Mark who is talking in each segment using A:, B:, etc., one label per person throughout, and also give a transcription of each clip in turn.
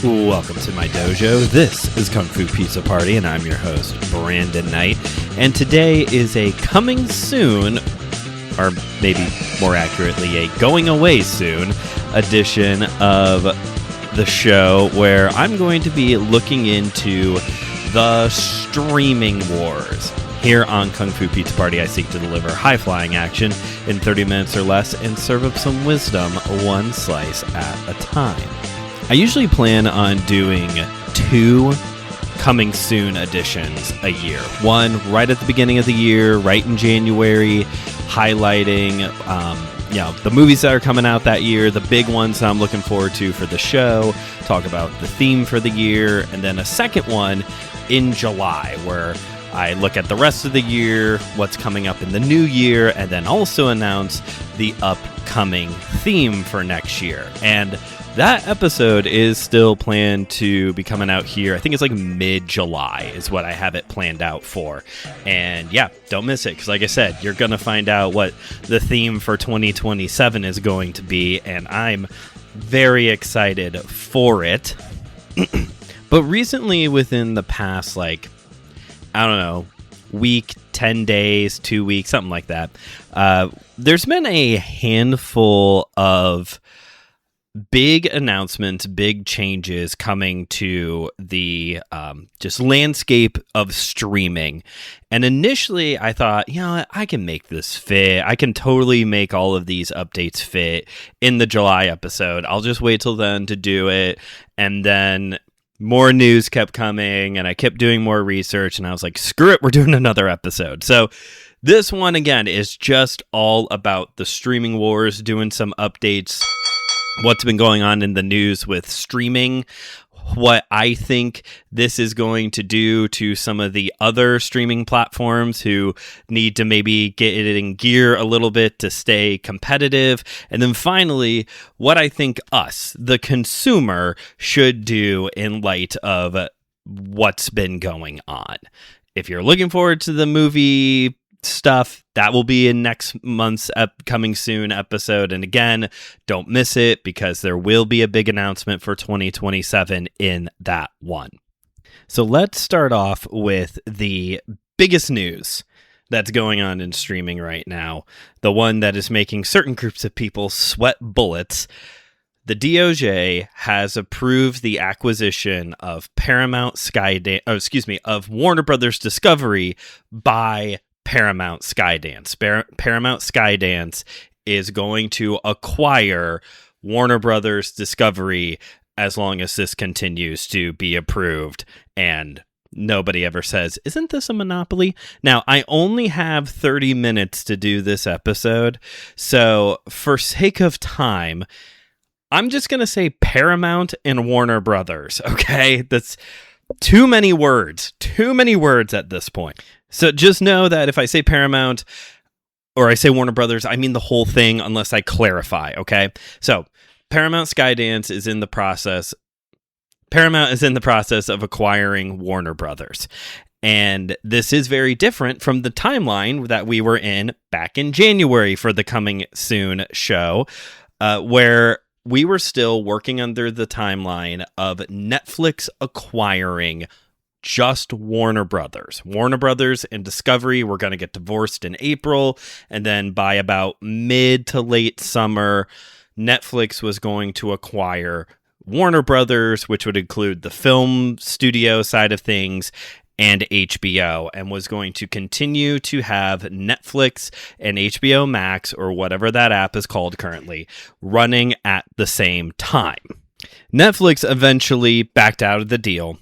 A: Welcome to my dojo. This is Kung Fu Pizza Party, and I'm your host, Brandon Knight. And today is a coming soon, or maybe more accurately, a going away soon edition of the show where I'm going to be looking into the streaming wars. Here on Kung Fu Pizza Party, I seek to deliver high-flying action in 30 minutes or less and serve up some wisdom one slice at a time. I usually plan on doing 2 coming soon editions a year. One right at the beginning of the year, right in January, highlighting the movies that are coming out that year, the big ones that I'm looking forward to for the show, talk about the theme for the year, and then a second one in July where I look at the rest of the year, what's coming up in the new year, and then also announce the upcoming theme for next year. And that episode is still planned to be coming out here. I think it's like mid-July is what I have it planned out for. And yeah, don't miss it, because like I said, you're going to find out what the theme for 2027 is going to be, and I'm very excited for it. But recently, within the past, week, 10 days, 2 weeks, something like that, there's been a handful of big announcements, big changes coming to the just landscape of streaming. And initially I thought, I can make this fit. I can totally make all of these updates fit in the July episode. I'll just wait till then to do it. And then more news kept coming and I kept doing more research and I was like, screw it, we're doing another episode. So this one, again, is just all about the streaming wars, doing some updates, what's been going on in the news with streaming, what I think this is going to do to some of the other streaming platforms who need to maybe get it in gear a little bit to stay competitive. And then finally, what I think us, the consumer, should do in light of what's been going on. If you're looking forward to the movie stuff, that will be in next month's upcoming soon episode. And again, don't miss it, because there will be a big announcement for 2027 in that one. So let's start off with the biggest news that's going on in streaming right now, the one that is making certain groups of people sweat bullets. The DOJ has approved the acquisition of of Warner Brothers Discovery by Paramount Skydance. Paramount Skydance is going to acquire Warner Brothers Discovery as long as this continues to be approved and nobody ever says, isn't this a monopoly? Now, I only have 30 minutes to do this episode, so for sake of time, I'm just going to say Paramount and Warner Brothers, okay? That's too many words at this point. So just know that if I say Paramount or I say Warner Brothers, I mean the whole thing unless I clarify, okay? So Paramount Skydance is in the process. Paramount is in the process of acquiring Warner Brothers. And this is very different from the timeline that we were in back in January for the Coming Soon show, where we were still working under the timeline of Netflix acquiring just Warner Brothers. Warner Brothers and Discovery were going to get divorced in April, and then by about mid to late summer, Netflix was going to acquire Warner Brothers, which would include the film studio side of things, and HBO, and was going to continue to have Netflix and HBO Max, or whatever that app is called currently, running at the same time. Netflix eventually backed out of the deal,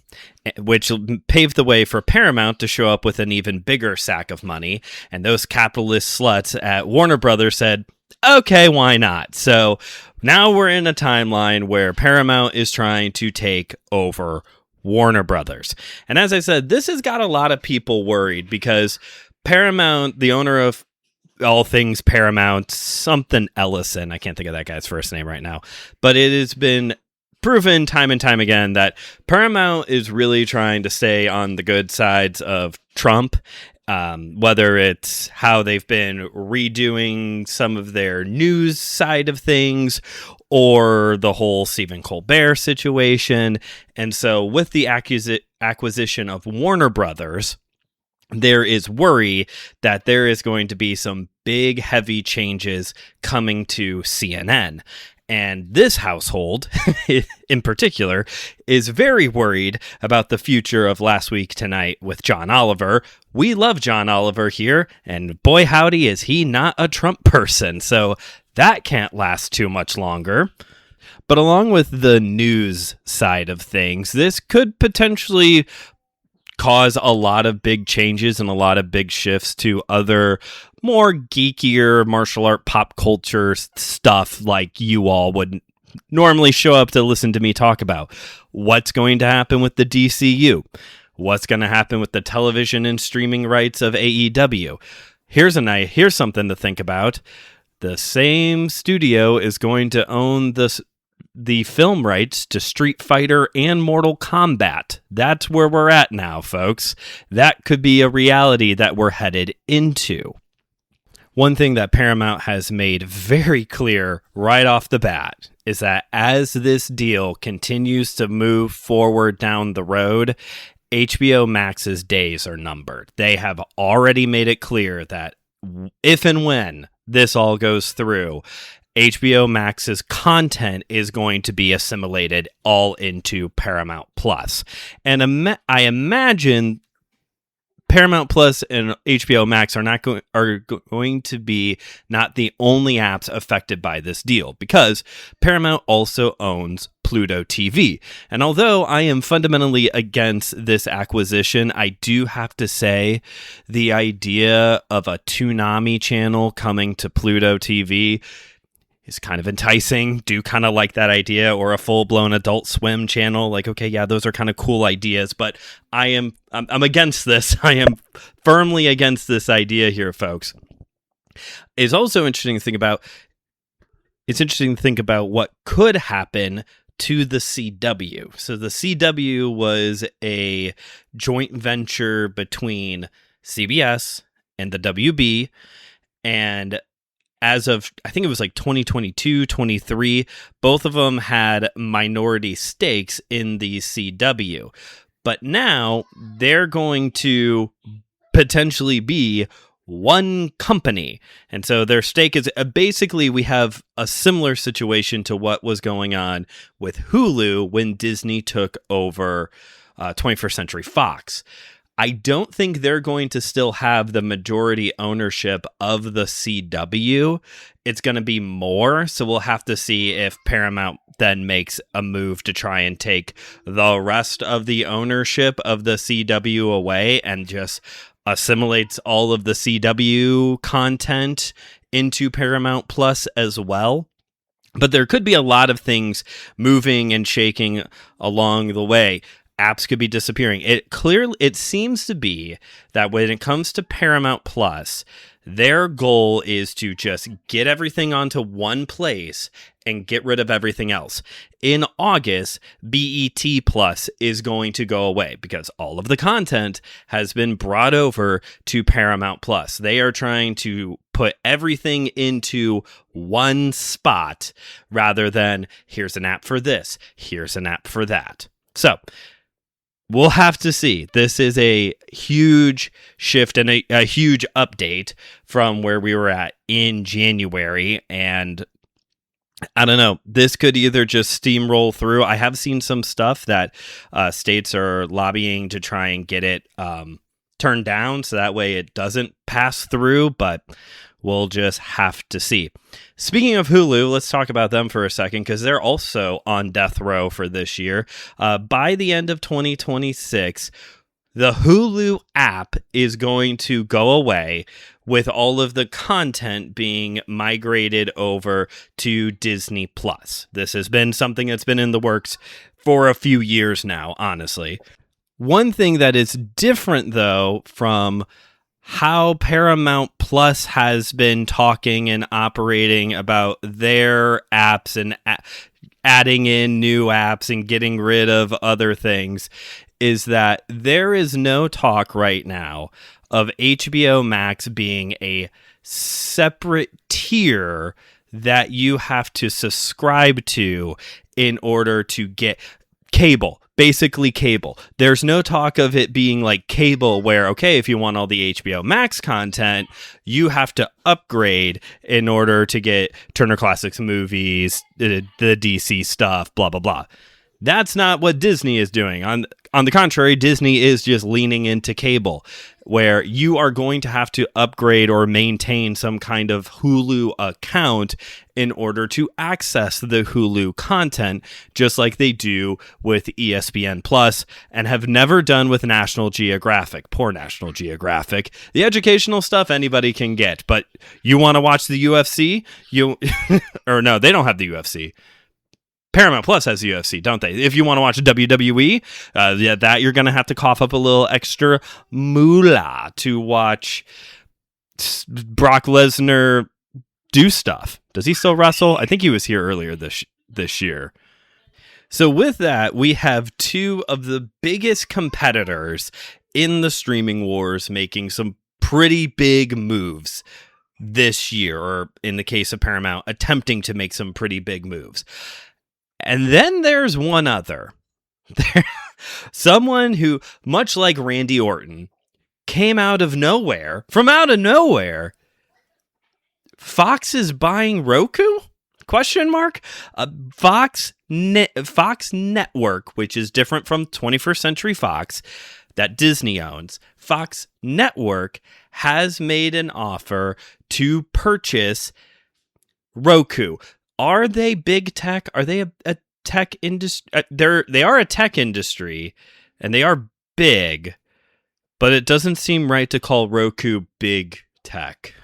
A: which paved the way for Paramount to show up with an even bigger sack of money, and those capitalist sluts at Warner Brothers said, okay, why not? So now we're in a timeline where Paramount is trying to take over Warner Brothers. And as I said, this has got a lot of people worried, because Paramount, the owner of all things Paramount, something Ellison, I can't think of that guy's first name right now, but it has been proven time and time again that Paramount is really trying to stay on the good sides of Trump, whether it's how they've been redoing some of their news side of things, or the whole Stephen Colbert situation. And so with the acquisition of Warner Brothers, there is worry that there is going to be some big, heavy changes coming to CNN. And this household, in particular, is very worried about the future of Last Week Tonight with John Oliver. We love John Oliver here, and boy howdy is he not a Trump person, so that can't last too much longer. But along with the news side of things, this could potentially cause a lot of big changes and a lot of big shifts to other more geekier martial art pop culture stuff like you all would normally show up to listen to me talk about. What's going to happen with the DCU? What's going to happen with the television and streaming rights of AEW? Here's something to think about. The same studio is going to own the film rights to Street Fighter and Mortal Kombat. That's where we're at now, folks. That could be a reality that we're headed into. One thing that Paramount has made very clear right off the bat is that as this deal continues to move forward down the road, HBO Max's days are numbered. They have already made it clear that if and when this all goes through, HBO Max's content is going to be assimilated all into Paramount Plus. And I imagine Paramount Plus and HBO Max are going to be not the only apps affected by this deal, because Paramount also owns Pluto TV. And although I am fundamentally against this acquisition, I do have to say the idea of a Toonami channel coming to Pluto TV is kind of enticing. Do kind of like that idea, or a full-blown Adult Swim channel. Like, okay, yeah, those are kind of cool ideas, but I'm against this. I am firmly against this idea here, folks. It's also interesting to think about. It's interesting to think about what could happen to the CW. So the CW was a joint venture between CBS and the WB, and as of, I think it was like 2022, 23, both of them had minority stakes in the CW. But now they're going to potentially be one company. And so their stake is basically, we have a similar situation to what was going on with Hulu when Disney took over 21st Century Fox. I don't think they're going to still have the majority ownership of the CW. It's going to be more, so we'll have to see if Paramount then makes a move to try and take the rest of the ownership of the CW away and just assimilates all of the CW content into Paramount Plus as well. But there could be a lot of things moving and shaking along the way. Apps could be disappearing. It seems to be that when it comes to Paramount Plus, their goal is to just get everything onto one place and get rid of everything else. In August, BET Plus is going to go away because all of the content has been brought over to Paramount Plus. They are trying to put everything into one spot rather than here's an app for this, here's an app for that. So we'll have to see. This is a huge shift and a huge update from where we were at in January. And I don't know, this could either just steamroll through. I have seen some stuff that states are lobbying to try and get it turned down so that way it doesn't pass through, but we'll just have to see. Speaking of Hulu, let's talk about them for a second because they're also on death row for this year. By the end of 2026, the Hulu app is going to go away with all of the content being migrated over to Disney Plus. This has been something that's been in the works for a few years now, honestly. One thing that is different, though, from how Paramount Plus has been talking and operating about their apps and adding in new apps and getting rid of other things is that there is no talk right now of HBO Max being a separate tier that you have to subscribe to in order to get cable. Basically cable. There's no talk of it being like cable where, okay, if you want all the HBO Max content, you have to upgrade in order to get Turner Classics movies, the DC stuff, blah, blah, blah. That's not what Disney is doing. On the contrary, Disney is just leaning into cable, where you are going to have to upgrade or maintain some kind of Hulu account in order to access the Hulu content, just like they do with ESPN Plus and have never done with National Geographic. Poor National Geographic. The educational stuff anybody can get, but you want to watch the UFC? Or no, they don't have the UFC. Paramount Plus has the UFC, don't they? If you want to watch WWE, that you're going to have to cough up a little extra moolah to watch Brock Lesnar do stuff. Does he still wrestle? I think he was here earlier this year. So with that, we have two of the biggest competitors in the streaming wars making some pretty big moves this year, or in the case of Paramount, attempting to make some pretty big moves. And then there's one other. Someone who, much like Randy Orton, came out of nowhere. From out of nowhere, Fox is buying Roku? Question mark? Fox Network, which is different from 21st Century Fox, that Disney owns. Fox Network has made an offer to purchase Roku. Are they big tech? Are they a tech industry? They are a tech industry, and they are big, but it doesn't seem right to call Roku big tech.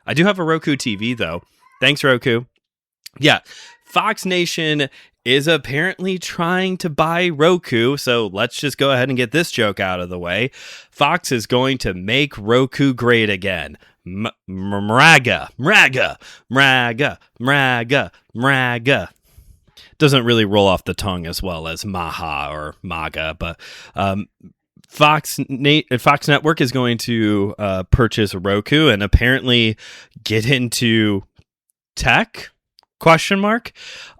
A: I do have a Roku TV, though. Thanks, Roku. Yeah, Fox Nation is apparently trying to buy Roku, so let's just go ahead and get this joke out of the way. Fox is going to make Roku great again. Mraga. Doesn't really roll off the tongue as well as Maha or MAGA, but Fox Network is going to purchase Roku and apparently get into tech? Question mark.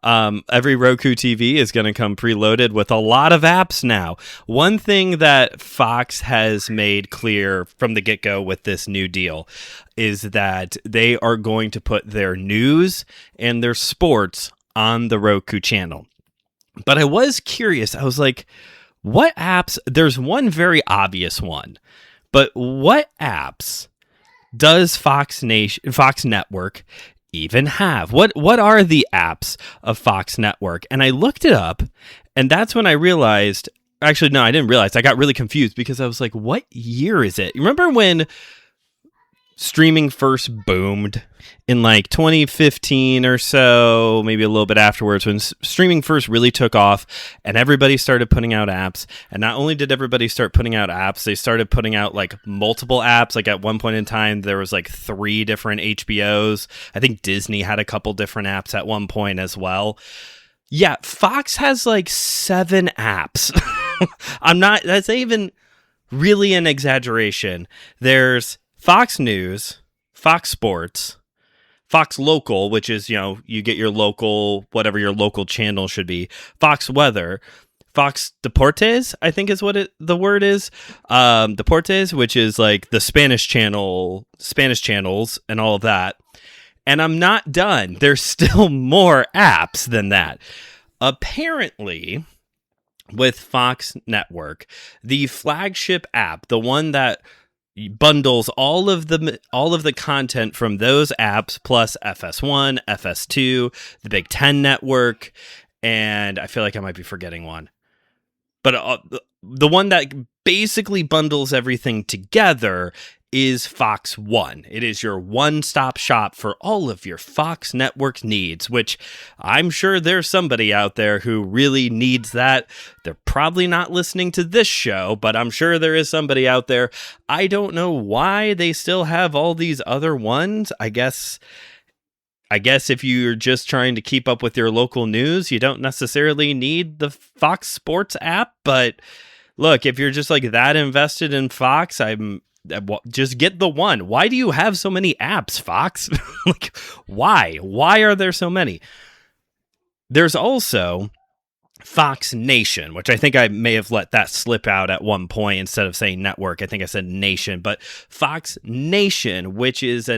A: Every Roku TV is going to come preloaded with a lot of apps now. One thing that Fox has made clear from the get-go with this new deal is that they are going to put their news and their sports on the Roku channel. But I was curious. I was like, what apps? There's one very obvious one, but what apps does Fox Network even have? What are the apps of Fox Network? And I looked it up, and that's when I realized, actually, no, I didn't realize. I got really confused because I was like, what year is it? You remember when streaming first boomed in like 2015 or so, maybe a little bit afterwards, when streaming first really took off and everybody started putting out apps? And not only did everybody start putting out apps, they started putting out like multiple apps. Like at one point in time, there was like 3 different HBOs. I think Disney had a couple different apps at one point as well. Yeah, Fox has like 7 apps. That's even really an exaggeration. There's Fox News, Fox Sports, Fox Local, which is, you get your local, whatever your local channel should be, Fox Weather, Fox Deportes, I think is what the word is, Deportes, which is like the Spanish channels and all of that. And I'm not done. There's still more apps than that. Apparently, with Fox Network, the flagship app, the one that bundles all of the content from those apps plus FS1, FS2, the Big Ten Network, and I feel like I might be forgetting one. But the one that basically bundles everything together is Fox One. It is your one-stop shop for all of your Fox Network needs, which I'm sure there's somebody out there who really needs that. They're probably not listening to this show, but I'm sure there is somebody out there. I don't know why they still have all these other ones. I guess if you're just trying to keep up with your local news, you don't necessarily need the Fox Sports app, but look, if you're just like that invested in Fox, I'm Just get the one. Why do you have so many apps, Fox? Like, why? Why are there so many? There's also Fox Nation, which I think I may have let that slip out at one point instead of saying network. I think I said nation, but Fox Nation, which is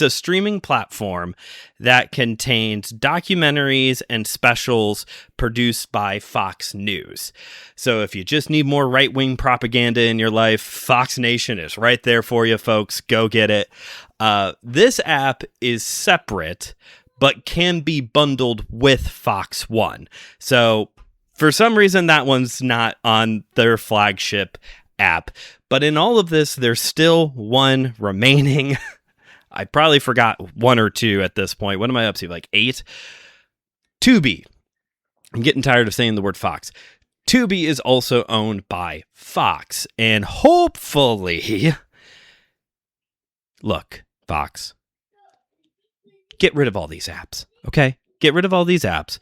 A: a streaming platform that contains documentaries and specials produced by Fox News. So if you just need more right-wing propaganda in your life, Fox Nation is right there for you, folks. Go get it. This app is separate, but can be bundled with Fox One. So for some reason, that one's not on their flagship app. But in all of this, there's still one remaining. I probably forgot one or two at this point. What am I up to? Like 8? Tubi. I'm getting tired of saying the word Fox. Tubi is also owned by Fox. And hopefully, look, Fox, get rid of all these apps, okay? Get rid of all these apps.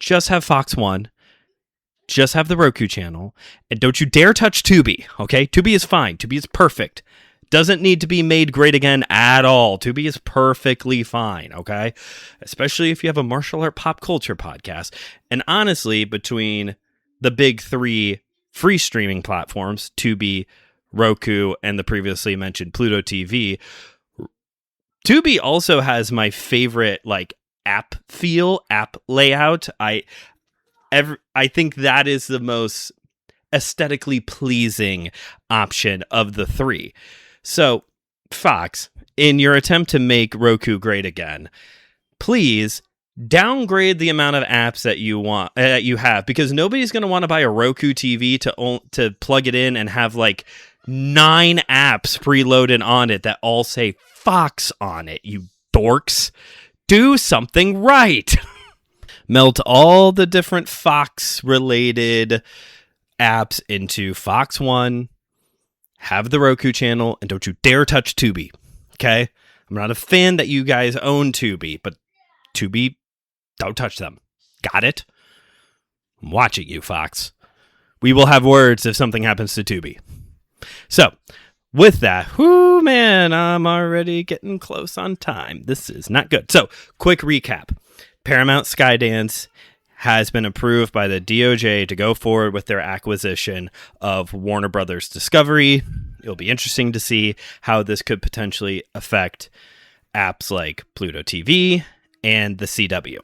A: Just have Fox One. Just have the Roku channel. And don't you dare touch Tubi, okay? Tubi is fine. Tubi is perfect. Doesn't need to be made great again at all. Tubi is perfectly fine, okay? Especially if you have a martial art pop culture podcast. And honestly, between the big 3 free streaming platforms, Tubi, Roku, and the previously mentioned Pluto TV, Tubi also has my favorite app feel, app layout. I think that is the most aesthetically pleasing option of the 3. So, Fox, in your attempt to make Roku great again, please downgrade the amount of apps that you have, because nobody's going to want to buy a Roku TV to plug it in and have 9 apps preloaded on it that all say Fox on it. You dorks, do something right. Melt all the different Fox related apps into Fox One. Have the Roku channel, and don't you dare touch Tubi, okay? I'm not a fan that you guys own Tubi, but Tubi, don't touch them. Got it? I'm watching you, Fox. We will have words if something happens to Tubi. So, with that, whoo, man, I'm already getting close on time. This is not good. So, quick recap. Paramount Skydance has been approved by the DOJ to go forward with their acquisition of Warner Brothers Discovery. It'll be interesting to see how this could potentially affect apps like Pluto TV and the CW.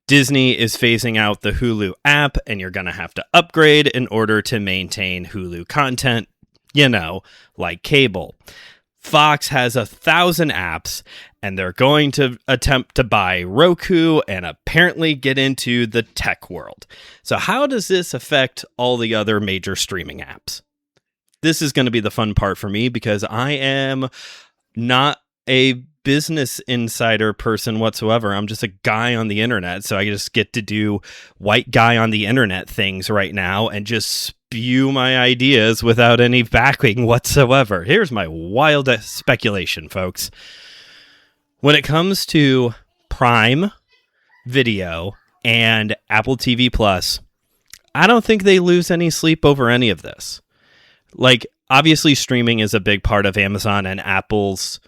A: Disney is phasing out the Hulu app, and you're going to have to upgrade in order to maintain Hulu content, like cable. Fox has 1,000 apps, and they're going to attempt to buy Roku and apparently get into the tech world. So how does this affect all the other major streaming apps? This is going to be the fun part for me, because I am not a business insider person whatsoever. I'm just a guy on the internet, so I just get to do white guy on the internet things right now and just spew my ideas without any backing whatsoever. Here's my wild speculation, folks. When it comes to Prime Video and Apple TV Plus, I don't think they lose any sleep over any of this. Obviously streaming is a big part of Amazon and Apple's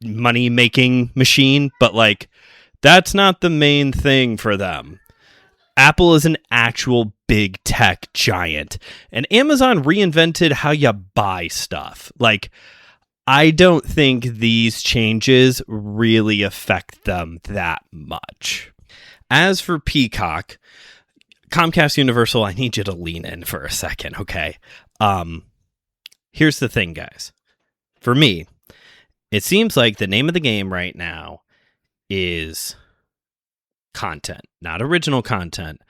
A: money-making machine, but that's not the main thing for them. Apple is an actual big tech giant, and Amazon reinvented how you buy stuff. I don't think these changes really affect them that much. As for Peacock, Comcast Universal, I need you to lean in for a second, okay? Here's the thing, guys. For me, it seems like the name of the game right now is content. Not original content,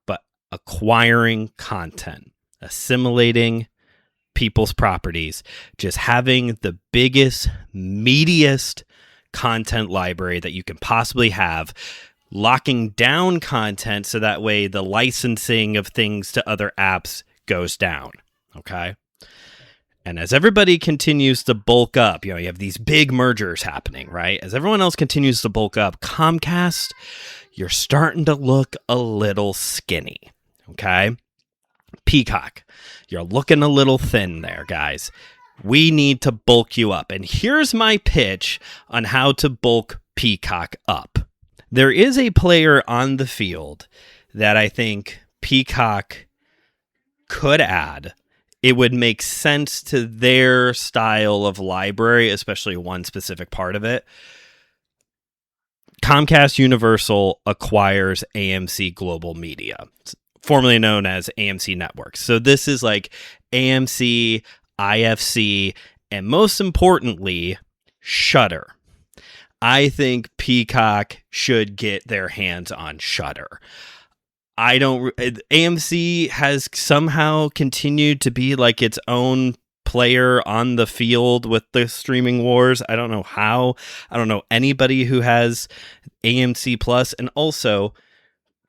A: but acquiring content, assimilating people's properties, just having the biggest, meatiest content library that you can possibly have, locking down content so that way the licensing of things to other apps goes down, okay? And as everybody continues to bulk up, you have these big mergers happening, right? As everyone else continues to bulk up, Comcast, you're starting to look a little skinny, okay? Peacock, you're looking a little thin there, guys. We need to bulk you up. And here's my pitch on how to bulk Peacock up. There is a player on the field that I think Peacock could add. It would make sense to their style of library, especially one specific part of it. Comcast Universal acquires AMC Global Media, formerly known as AMC Networks. So this is like AMC, IFC, and most importantly, Shudder. I think Peacock should get their hands on Shudder. AMC has somehow continued to be like its own player on the field with the streaming wars. I don't know how. I don't know anybody who has AMC Plus. And also,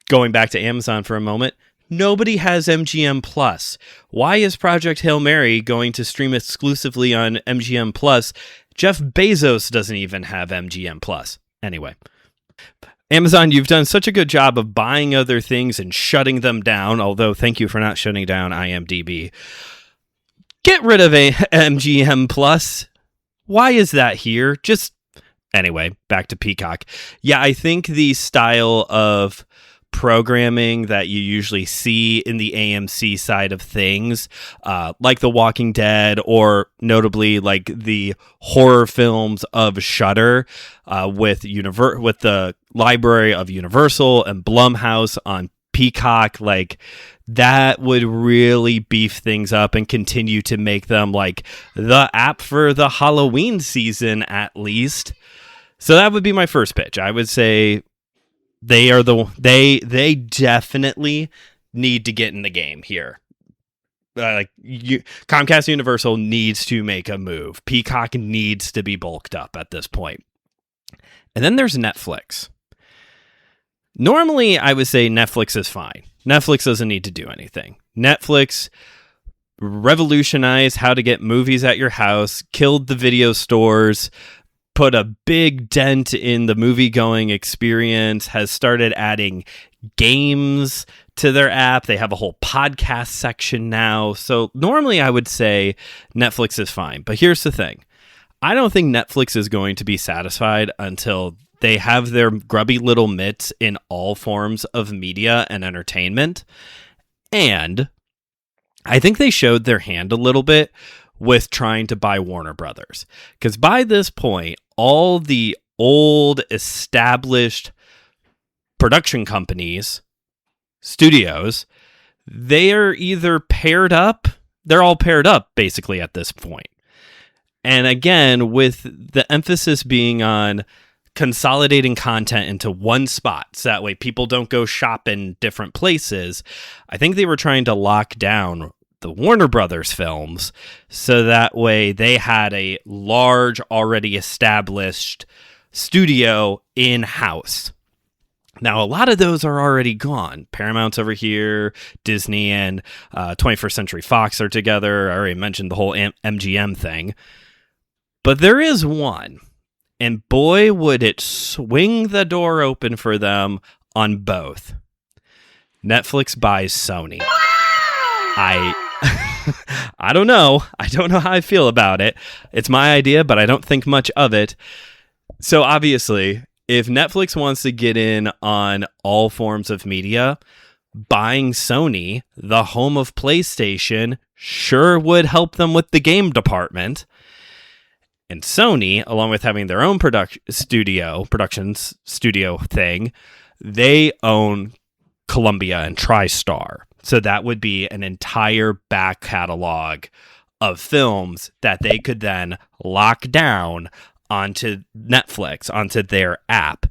A: going back to Amazon for a moment, nobody has MGM Plus. Why is Project Hail Mary going to stream exclusively on MGM Plus? Jeff Bezos doesn't even have MGM Plus. Anyway, Amazon, you've done such a good job of buying other things and shutting them down, although thank you for not shutting down IMDb. Get rid of MGM Plus. Why is that here? Anyway, back to Peacock. Yeah, I think the style of programming that you usually see in the AMC side of things, like The Walking Dead, or notably like the horror films of Shudder, with the library of Universal and Blumhouse on Peacock, like that would really beef things up and continue to make them like the app for the Halloween season, at least. So that would be my first pitch. I would say they definitely need to get in the game here. Comcast Universal needs to make a move. Peacock needs to be bulked up at this point. And then there's Netflix. Normally, I would say Netflix is fine. Netflix doesn't need to do anything. Netflix revolutionized how to get movies at your house, killed the video stores, put a big dent in the movie-going experience, has started adding games to their app. They have a whole podcast section now. So normally I would say Netflix is fine. But here's the thing. I don't think Netflix is going to be satisfied until they have their grubby little mitts in all forms of media and entertainment. And I think they showed their hand a little bit with trying to buy Warner Brothers. Because by this point, all the old established production companies, studios, they are either paired up, they're all paired up basically at this point. And again, with the emphasis being on consolidating content into one spot, so that way people don't go shop in different places, I think they were trying to lock down the Warner Brothers films, so that way they had a large, already established studio in-house. Now, a lot of those are already gone. Paramount's over here, Disney and 21st Century Fox are together. I already mentioned the whole MGM thing. But there is one, and boy, would it swing the door open for them on both. Netflix buys Sony. I don't know. I don't know how I feel about it. It's my idea, but I don't think much of it. So obviously, if Netflix wants to get in on all forms of media, buying Sony, the home of PlayStation, sure would help them with the game department. And Sony, along with having their own productions studio thing, they own Columbia and TriStar. So that would be an entire back catalog of films that they could then lock down onto Netflix, onto their app.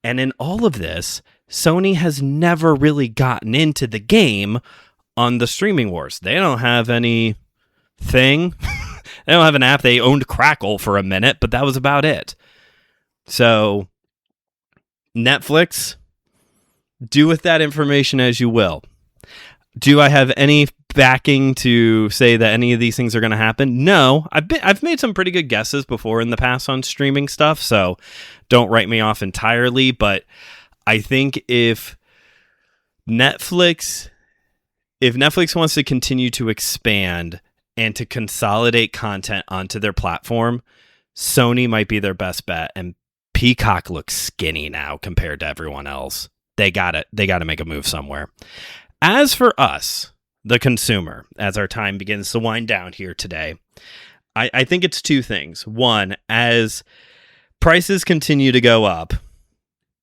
A: And in all of this, Sony has never really gotten into the game on the streaming wars. They don't have anything. They don't have an app. They owned Crackle for a minute, but that was about it. So Netflix, do with that information as you will. Do I have any backing to say that any of these things are going to happen? No. I've made some pretty good guesses before in the past on streaming stuff, so don't write me off entirely. But I think if Netflix if Netflix wants to continue to expand and to consolidate content onto their platform, Sony might be their best bet. And Peacock looks skinny now compared to everyone else. They gotta make a move somewhere. As for us, the consumer, as our time begins to wind down here today, I think it's two things. One, as prices continue to go up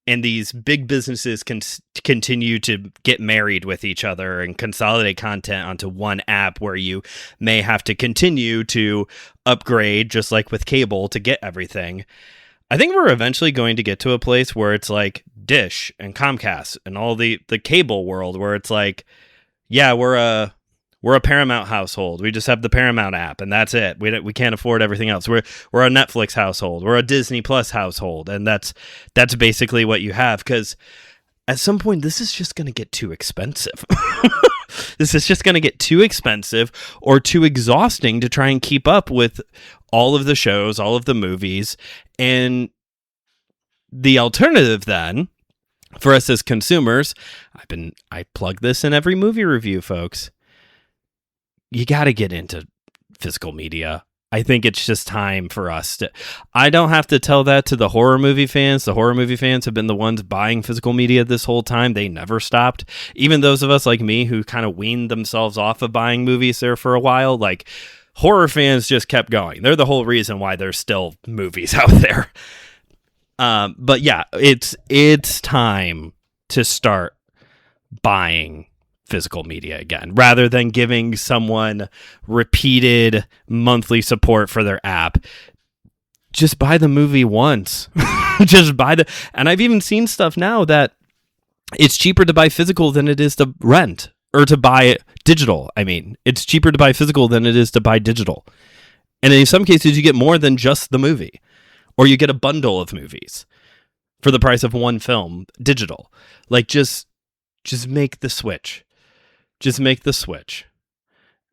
A: and these big businesses can continue to get married with each other and consolidate content onto one app where you may have to continue to upgrade, just like with cable, to get everything. I think we're eventually going to get to a place where it's like Dish and Comcast and all the cable world, where it's like, yeah, we're a Paramount household. We just have the Paramount app, and that's it. We can't afford everything else. We're a Netflix household. We're a Disney Plus household, and that's basically what you have. Because at some point, this is just going to get too expensive. This is just going to get too expensive or too exhausting to try and keep up with all of the shows, all of the movies, and the alternative then for us as consumers. I plug this in every movie review, folks. You got to get into physical media. I think it's just time for us to... I don't have to tell that to the horror movie fans. The horror movie fans have been the ones buying physical media this whole time. They never stopped. Even those of us like me who kind of weaned themselves off of buying movies there for a while, like, horror fans just kept going. They're the whole reason why there's still movies out there. But yeah, it's time to start buying physical media again, rather than giving someone repeated monthly support for their app. Just buy the movie once. Just buy and I've even seen stuff now that it's cheaper to buy physical than it is to rent or to buy digital. I mean, it's cheaper to buy physical than it is to buy digital. And in some cases you get more than just the movie, or you get a bundle of movies for the price of one film digital. Like, just make the switch. Just make the switch.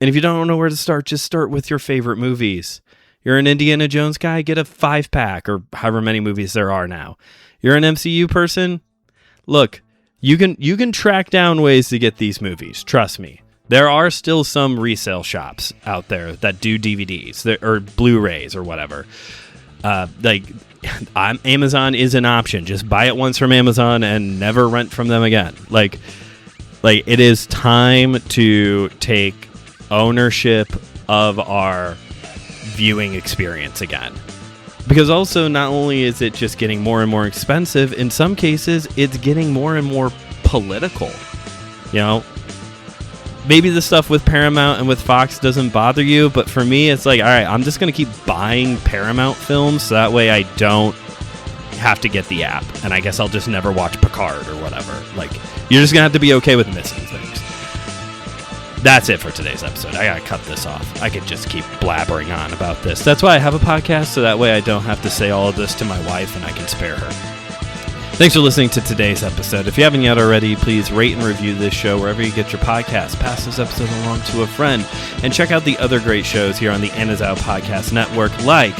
A: And if you don't know where to start, just start with your favorite movies. You're an Indiana Jones guy, get a 5-pack or however many movies there are now. You're an MCU person? Look, you can track down ways to get these movies. Trust me. There are still some resale shops out there that do DVDs or Blu-rays or whatever. Amazon is an option. Just buy it once from Amazon and never rent from them again. Like it is time to take ownership of our viewing experience again. Because also, not only is it just getting more and more expensive, in some cases, it's getting more and more political. You know, maybe the stuff with Paramount and with Fox doesn't bother you, but for me, it's like, all right, I'm just going to keep buying Paramount films so that way I don't have to get the app, and I guess I'll just never watch Picard or whatever. Like, you're just gonna have to be okay with missing things. That's it for today's episode. I gotta cut this off. I could just keep blabbering on about this. That's why I have a podcast, so that way I don't have to say all of this to my wife and I can spare her. Thanks for listening to today's episode. If you haven't yet already, please rate and review this show wherever you get your podcasts. Pass this episode along to a friend, and check out the other great shows here on the Anna's Out Podcast Network, like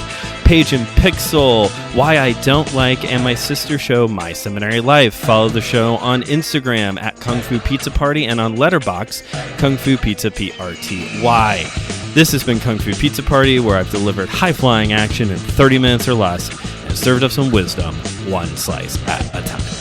A: Page and Pixel, Why I Don't Like, and my sister show, My Seminary Life. Follow the show on Instagram at KungFuPizzaPrty and on Letterboxd, KungFuPizzaPrty. This has been Kung Fu Pizza Party, where I've delivered high-flying action in 30 minutes or less and served up some wisdom, one slice at a time.